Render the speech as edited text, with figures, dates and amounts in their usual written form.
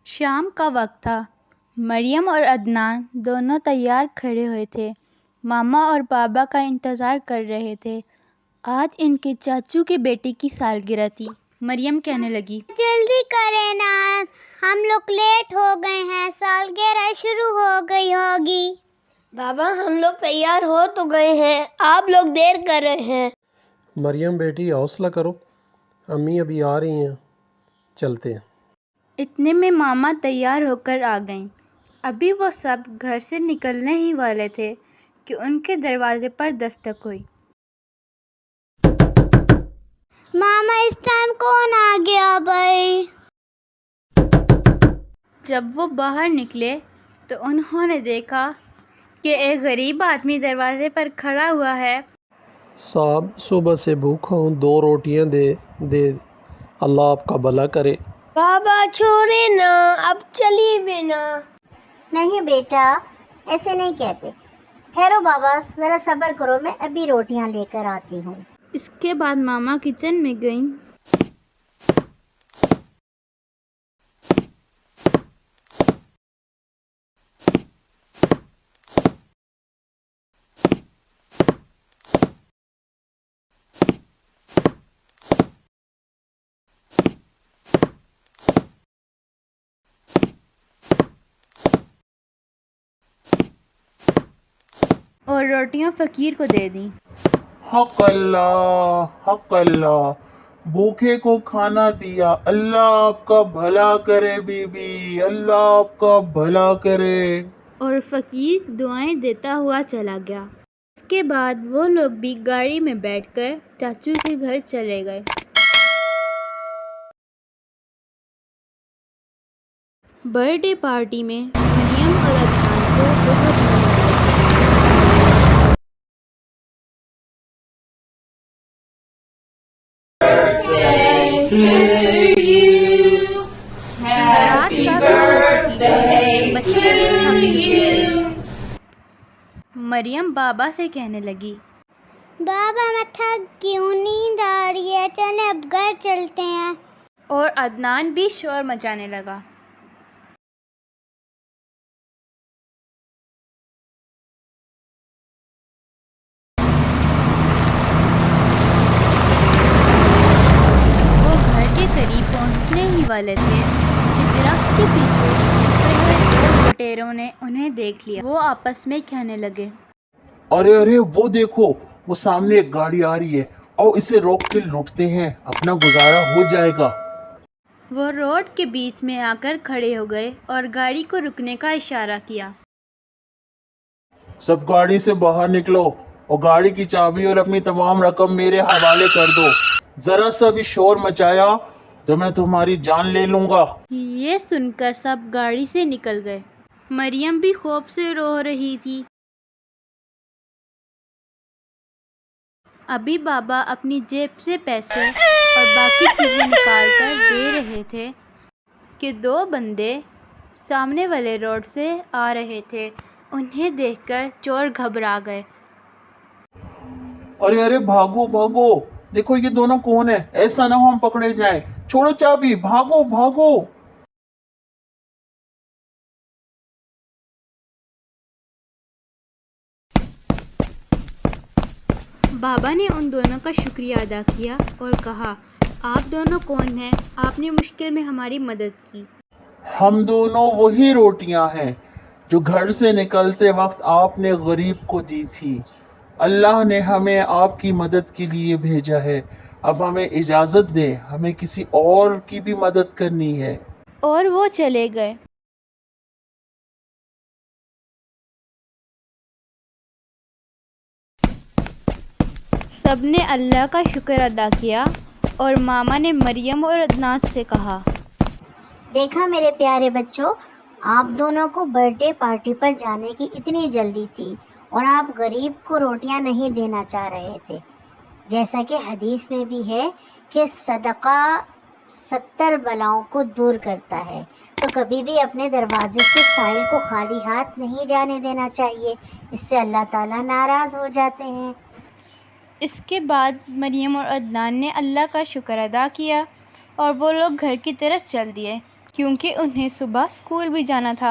شام کا وقت تھا۔ مریم اور عدنان دونوں تیار کھڑے ہوئے تھے، ماما اور بابا کا انتظار کر رہے تھے۔ آج ان کے چاچو کی بیٹی کی سالگرہ تھی۔ مریم کہنے لگی، جلدی کریں نا، ہم لوگ لیٹ ہو گئے ہیں، سالگرہ شروع ہو گئی ہوگی۔ بابا ہم لوگ تیار ہو تو گئے ہیں، آپ لوگ دیر کر رہے ہیں۔ مریم بیٹی حوصلہ کرو، امی ابھی آ رہی ہیں، چلتے ہیں۔ اتنے میں ماما تیار ہو کر آ گئیں۔ ابھی وہ سب گھر سے نکلنے ہی والے تھے کہ ان کے دروازے پر دستک ہوئی۔ ماما اس ٹائم کون آ گیا بھائی؟ جب وہ باہر نکلے تو انہوں نے دیکھا کہ ایک غریب آدمی دروازے پر کھڑا ہوا ہے۔ صاحب صبح سے بھوکا ہوں، 2 روٹیاں دے اللہ آپ کا بھلا کرے۔ بابا چھوڑے نا، اب چلیے بھی نا۔ نہیں بیٹا، ایسے نہیں کہتے، ٹھہرو بابا، ذرا صبر کرو، میں ابھی روٹیاں لے کر آتی ہوں۔ اس کے بعد ماما کچن میں گئیں۔ اور روٹیاں فقیر کو دے دیں۔ حق اللہ، بھوکے کو کھانا دیا، اللہ آپ کا بھلا کرے بی بی، اللہ آپ کا بھلا کرے۔ اور فقیر دعائیں دیتا ہوا چلا گیا۔ اس کے بعد وہ لوگ بھی گاڑی میں بیٹھ کر چاچو کے گھر چلے گئے۔ برتھ ڈے پارٹی میں مریم اور عدنان کو بہت مزہ رات کا ہو چکی تھی، بچے بھی تھک چکے تھے۔ مریم بابا سے کہنے لگی، بابا میں تھک گئی ہوں، نیند آ رہی ہے، چلیں اب گھر چلتے ہیں۔ اور عدنان بھی شور مچانے لگا۔ وہ گھر کے قریب پہنچنے ہی والے تھے کہ درخت کے پیچھے چھپے ہوئے 2 لٹیروں نے انہیں دیکھ لیا۔ وہ آپس میں کہنے لگے، ارے وہ دیکھو، وہ سامنے ایک گاڑی آ رہی ہے، اور اسے روک کے لوٹتے ہیں، اپنا گزارا ہو جائے گا۔ وہ روڈ کے بیچ میں آ کر کھڑے ہو گئے اور گاڑی کو رکنے کا اشارہ کیا۔ سب گاڑی سے باہر نکلو اور گاڑی کی چابی اور اپنی تمام رقم میرے حوالے کر دو، ذرا سا بھی شور مچایا تو میں تمہاری جان لے لوں گا۔ یہ سن کر سب گاڑی سے نکل گئے۔ مریم بھی خوف سے رو رہی تھی۔ ابھی بابا اپنی جیب سے پیسے اور باقی چیزیں نکال کر دے رہے تھے کہ 2 بندے سامنے والے روڈ سے آ رہے تھے۔ انہیں دیکھ کر چور گھبرا گئے۔ ارے بھاگو، دیکھو یہ دونوں کون ہیں، ایسا نہ ہو ہم پکڑے جائیں، چھوڑو چابی، بھاگو۔ بابا نے ان دونوں کا شکریہ ادا کیا اور کہا، آپ دونوں کون ہیں؟ آپ نے مشکل میں ہماری مدد کی۔ ہم دونوں وہی روٹیاں ہیں جو گھر سے نکلتے وقت آپ نے غریب کو دی تھی۔ اللہ نے ہمیں آپ کی مدد کے لیے بھیجا ہے، اب ہمیں اجازت دیں، ہمیں کسی اور کی بھی مدد کرنی ہے۔ اور وہ چلے گئے۔ سب نے اللہ کا شکر ادا کیا اور ماما نے مریم اور عدنان سے کہا، دیکھا میرے پیارے بچوں، آپ دونوں کو برتھ ڈے پارٹی پر جانے کی اتنی جلدی تھی اور آپ غریب کو روٹیاں نہیں دینا چاہ رہے تھے، جیسا کہ حدیث میں بھی ہے کہ صدقہ 70 بلاؤں کو دور کرتا ہے، تو کبھی بھی اپنے دروازے سے سائل کو خالی ہاتھ نہیں جانے دینا چاہیے، اس سے اللہ تعالیٰ ناراض ہو جاتے ہیں۔ اس کے بعد مریم اور عدنان نے اللہ کا شکر ادا کیا اور وہ لوگ گھر کی طرف چل دیے۔ کیونکہ انہیں صبح اسکول بھی جانا تھا۔